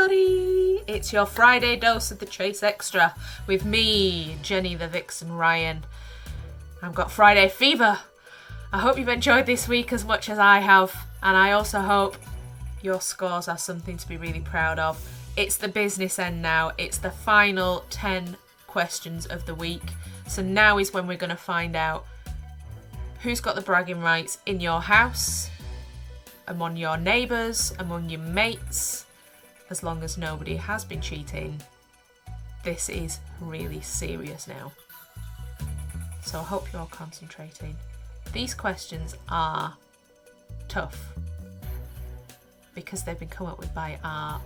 everybody! It's your Friday dose of the Chase Extra with me, Jenny the Vixen Ryan. I've got Friday fever. I hope you've enjoyed this week as much as I have, and I also hope your scores are something to be really proud of. It's the business end now. It's the final 10 questions of the week. So now is when we're going to find out who's got the bragging rights in your house, among your neighbours, among your mates. As long as nobody has been cheating, this is really serious now. So I hope you're all concentrating. These questions are tough because they've been come up with by our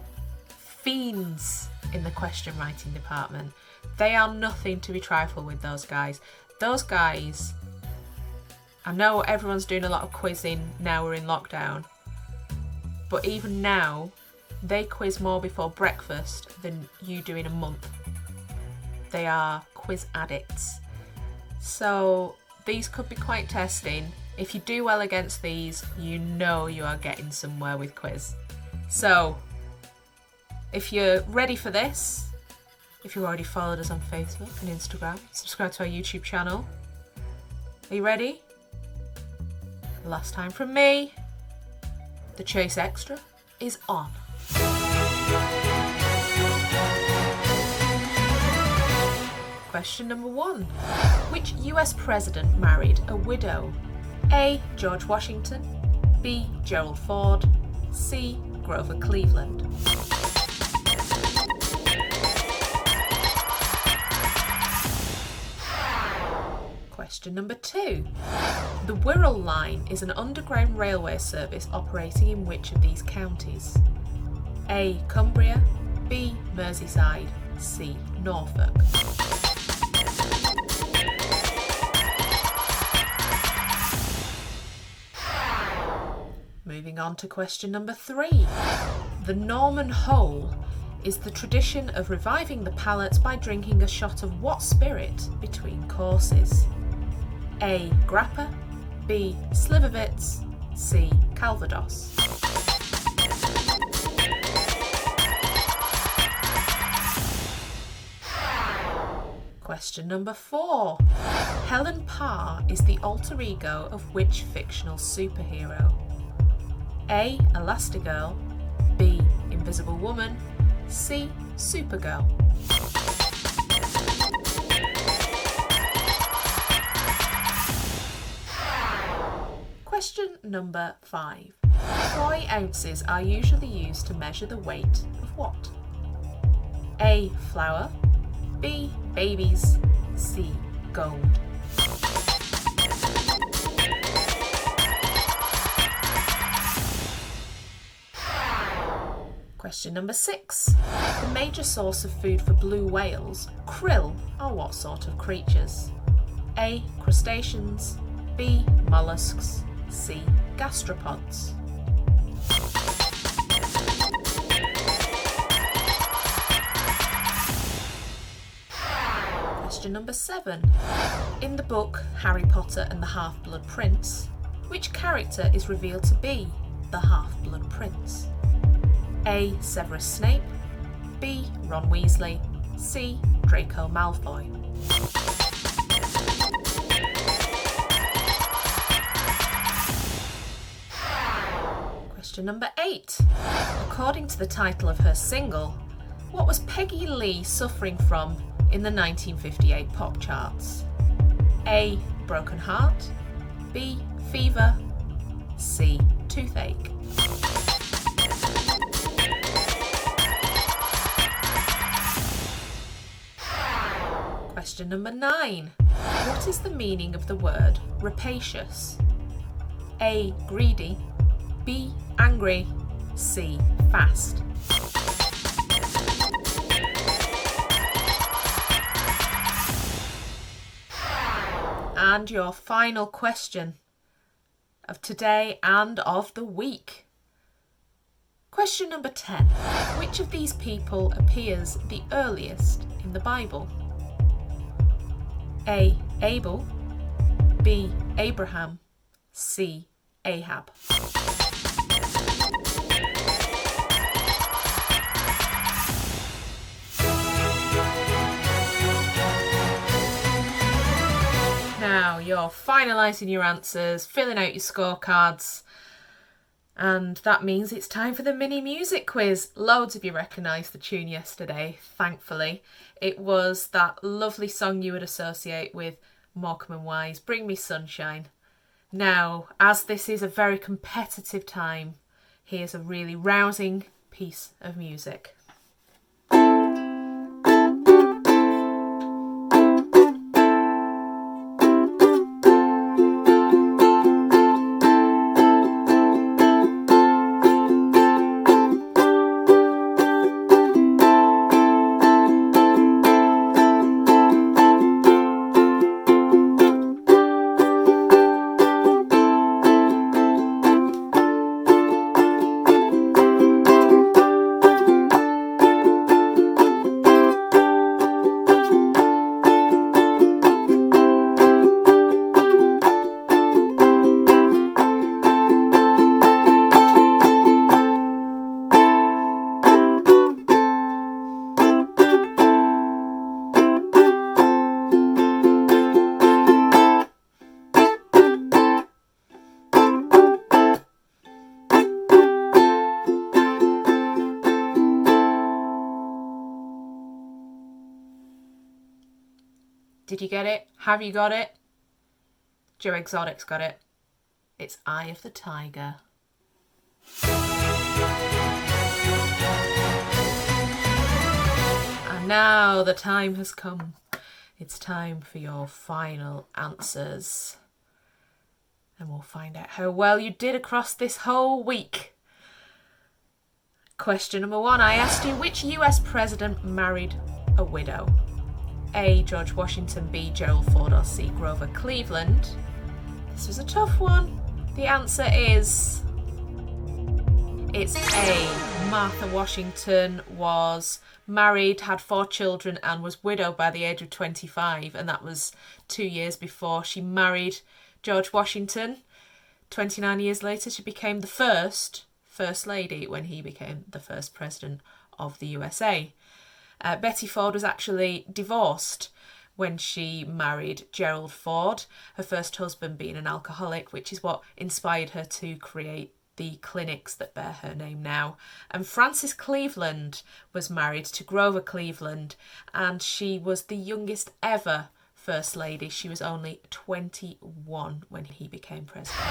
fiends in the question writing department. They are nothing to be trifled with, those guys. Those guys, I know everyone's doing a lot of quizzing now we're in lockdown, but even now, they quiz more before breakfast than you do in a month. They are quiz addicts. So these could be quite testing. If you do well against these, you know you are getting somewhere with quiz. So if you're ready for this, if you've already followed us on Facebook and Instagram, subscribe to our YouTube channel. Are you ready? Last time from me, the Chase Extra is on. Question number 1. Which US president married a widow? A. George Washington, B. Gerald Ford, C. Grover Cleveland. Question number 2. The Wirral Line is an underground railway service operating in which of these counties? A. Cumbria, B. Merseyside, C. Norfolk. Moving on to question number 3. The Norman Hole is the tradition of reviving the palate by drinking a shot of what spirit between courses? A. Grappa, B. Slivovitz, C. Calvados. Question number 4. Helen Parr is the alter ego of which fictional superhero? A. Elastigirl, B. Invisible Woman, C. Supergirl. Question number 5. Troy ounces are usually used to measure the weight of what? A. Flour, B. Babies, C. Gold. Question number 6. The major source of food for blue whales, krill, are what sort of creatures? A. Crustaceans, B. Mollusks, C. Gastropods. Question number 7. In the book Harry Potter and the Half-Blood Prince, which character is revealed to be the Half-Blood Prince? A. Severus Snape, B. Ron Weasley, C. Draco Malfoy. Question number 8. According to the title of her single, what was Peggy Lee suffering from in the 1958 pop charts? A. Broken heart, B. Fever, C. Toothache. Question number 9. What is the meaning of the word rapacious? A. Greedy, B. Angry, C. Fast. And your final question of today and of the week. Question number 10. Which of these people appears the earliest in the Bible? A. Abel, B. Abraham, C. Ahab. you're finalising your answers, filling out your scorecards, and that means it's time for the mini music quiz. Loads of you recognised the tune yesterday, thankfully. It was that lovely song you would associate with Morecambe and Wise, Bring Me Sunshine. Now, as this is a very competitive time, here's a really rousing piece of music. Did you get it? Have you got it? Joe Exotic's got it. It's Eye of the Tiger. And now the time has come. It's time for your final answers. And we'll find out how well you did across this whole week. Question number 1. I asked you which US president married a widow. A. George Washington, B. Gerald Ford, or C. Grover Cleveland. This was a tough one. The answer is... it's A. Martha Washington was married, had 4 children and was widowed by the age of 25, and that was 2 years before she married George Washington. 29 years later she became the first lady when he became the first president of the USA. Betty Ford was actually divorced when she married Gerald Ford, her first husband being an alcoholic, which is what inspired her to create the clinics that bear her name now. And Frances Cleveland was married to Grover Cleveland, and she was the youngest ever First Lady. She was only 21 when he became president.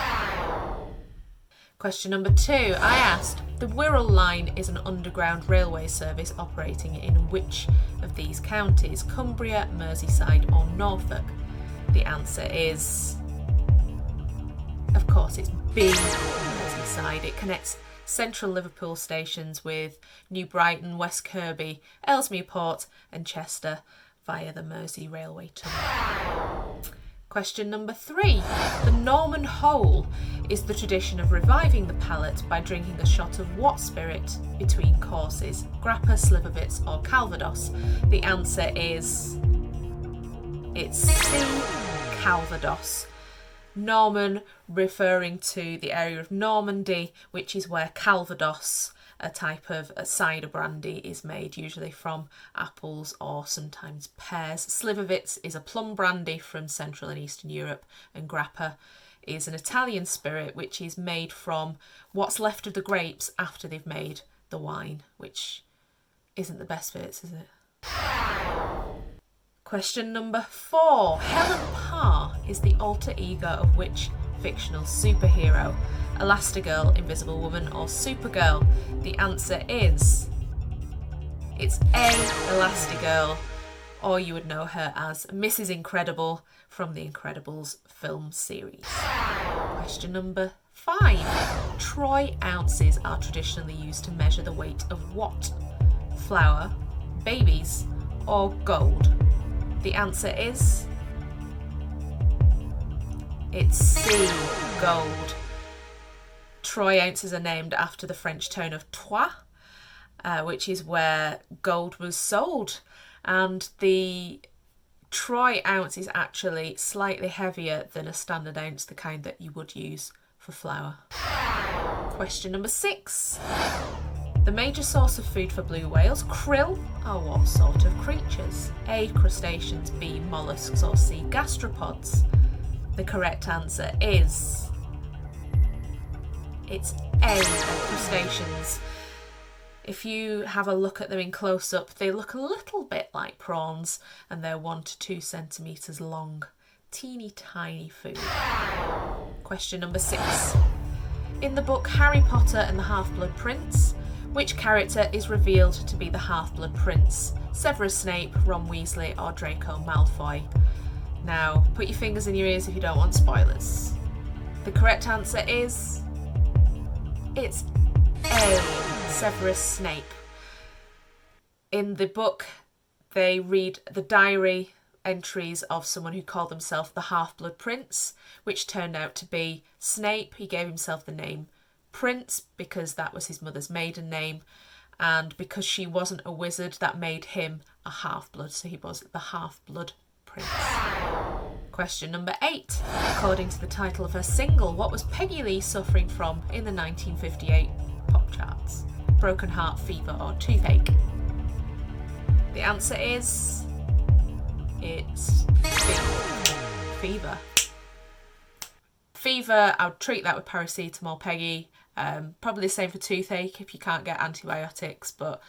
Question number 2. I asked, the Wirral Line is an underground railway service operating in which of these counties? Cumbria, Merseyside or Norfolk? The answer is, of course, it's B, Merseyside. It connects central Liverpool stations with New Brighton, West Kirby, Ellesmere Port and Chester via the Mersey Railway Tunnel. Question number 3. The Norman Hole is the tradition of reviving the palate by drinking a shot of what spirit between courses? Grappa, Slivovitz or Calvados? The answer is... it's C, Calvados. Norman referring to the area of Normandy, which is where Calvados, a type of cider brandy, is made, usually from apples or sometimes pears. Slivovitz is a plum brandy from Central and Eastern Europe, and Grappa is an Italian spirit which is made from what's left of the grapes after they've made the wine, which isn't the best bits, is it? Question number 4. Helen Parr is the alter ego of which fictional superhero? Elastigirl, Invisible Woman or Supergirl? The answer is... it's A, Elastigirl, or you would know her as Mrs. Incredible from the Incredibles film series. Question number 5. Troy ounces are traditionally used to measure the weight of what? Flour, babies or gold? The answer is... it's C, gold. Troy ounces are named after the French town of Troyes, which is where gold was sold. And the Troy ounce is actually slightly heavier than a standard ounce, the kind that you would use for flour. Question number 6. The major source of food for blue whales, krill, are what sort of creatures? A, crustaceans, B, molluscs or C, gastropods? The correct answer is... it's A, crustaceans. If you have a look at them in close-up, they look a little bit like prawns, and they're 1 to 2 centimetres long. Teeny tiny food. Question number 6. In the book Harry Potter and the Half-Blood Prince, which character is revealed to be the Half-Blood Prince? Severus Snape, Ron Weasley, or Draco Malfoy? Now, put your fingers in your ears if you don't want spoilers. The correct answer is... it's A, Severus Snape. In the book, they read the diary entries of someone who called himself the Half-Blood Prince, which turned out to be Snape. He gave himself the name Prince because that was his mother's maiden name, and because she wasn't a wizard, that made him a half-blood, so he was the Half-Blood Prince. Question number 8. According to the title of her single, what was Peggy Lee suffering from in the 1958 pop charts? Broken heart, fever, or toothache? The answer is... it's fever. Fever, I would treat that with paracetamol, Peggy. Probably the same for toothache if you can't get antibiotics, but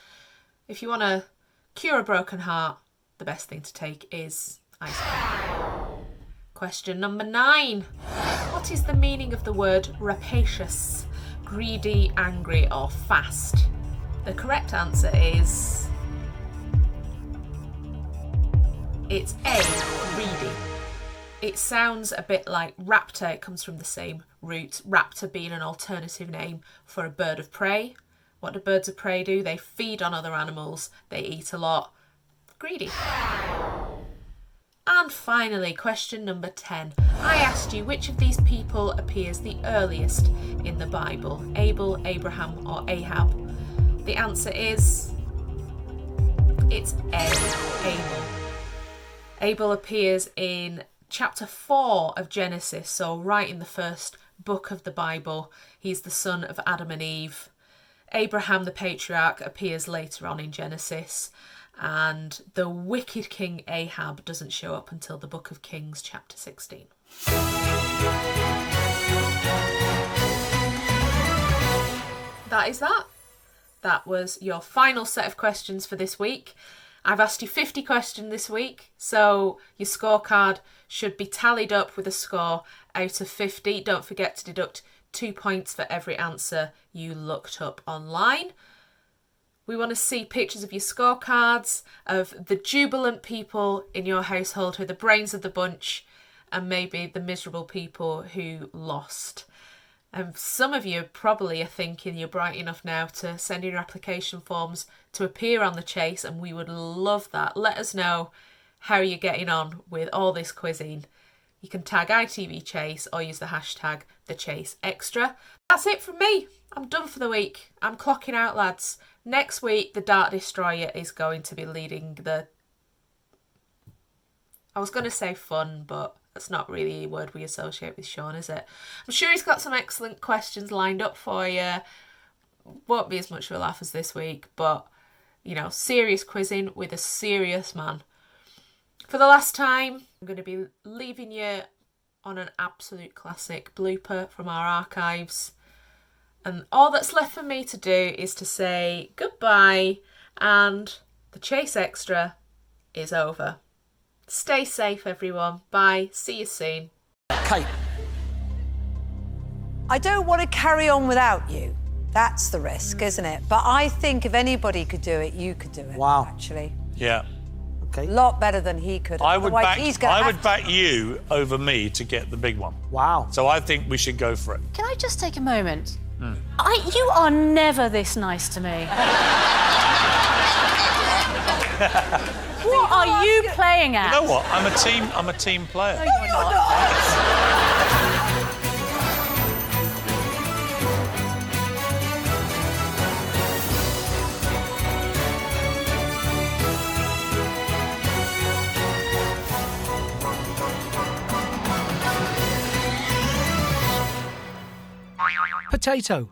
if you want to cure a broken heart, the best thing to take is ice cream. Question number 9. What is the meaning of the word rapacious? Greedy, angry, or fast? The correct answer is... it's A, greedy. It sounds a bit like raptor. It comes from the same root, raptor being an alternative name for a bird of prey. What do birds of prey do? They feed on other animals. They eat a lot. Greedy. And finally, question number 10. I asked you which of these people appears the earliest in the Bible? Abel, Abraham, or Ahab? The answer is... it's A, Abel. Abel appears in chapter 4 of Genesis, so right in the first book of the Bible. He's the son of Adam and Eve. Abraham, the patriarch, appears later on in Genesis, and the wicked king Ahab doesn't show up until the book of Kings, chapter 16. That is that. That was your final set of questions for this week. I've asked you 50 questions this week, so your scorecard should be tallied up with a score out of 50. Don't forget to deduct 2 points for every answer you looked up online. We want to see pictures of your scorecards, of the jubilant people in your household who are the brains of the bunch, and maybe the miserable people who lost. Some of you probably are thinking you're bright enough now to send in your application forms to appear on the Chase, and we would love that. Let us know how you're getting on with all this quizzing. You can tag ITV Chase or use the hashtag #TheChaseExtra. That's it from me. I'm done for the week. I'm clocking out, lads. Next week, the Dart Destroyer is going to be leading the... I was going to say fun, but that's not really a word we associate with Sean, is it? I'm sure he's got some excellent questions lined up for you. Won't be as much of a laugh as this week, but, you know, serious quizzing with a serious man. For the last time, I'm going to be leaving you on an absolute classic blooper from our archives. And all that's left for me to do is to say goodbye, and the Chase Extra is over. Stay safe, everyone. Bye. See you soon. Kate. I don't want to carry on without you. That's the risk, isn't it? But I think if anybody could do it, you could do it. Wow. Actually. Yeah. Okay. A lot better than he could. I would Otherwise, back you over me to get the big one. Wow. So I think we should go for it. Can I just take a moment? You are never this nice to me. What are you playing at? You know what? I'm a team player. No, you're not. Potato.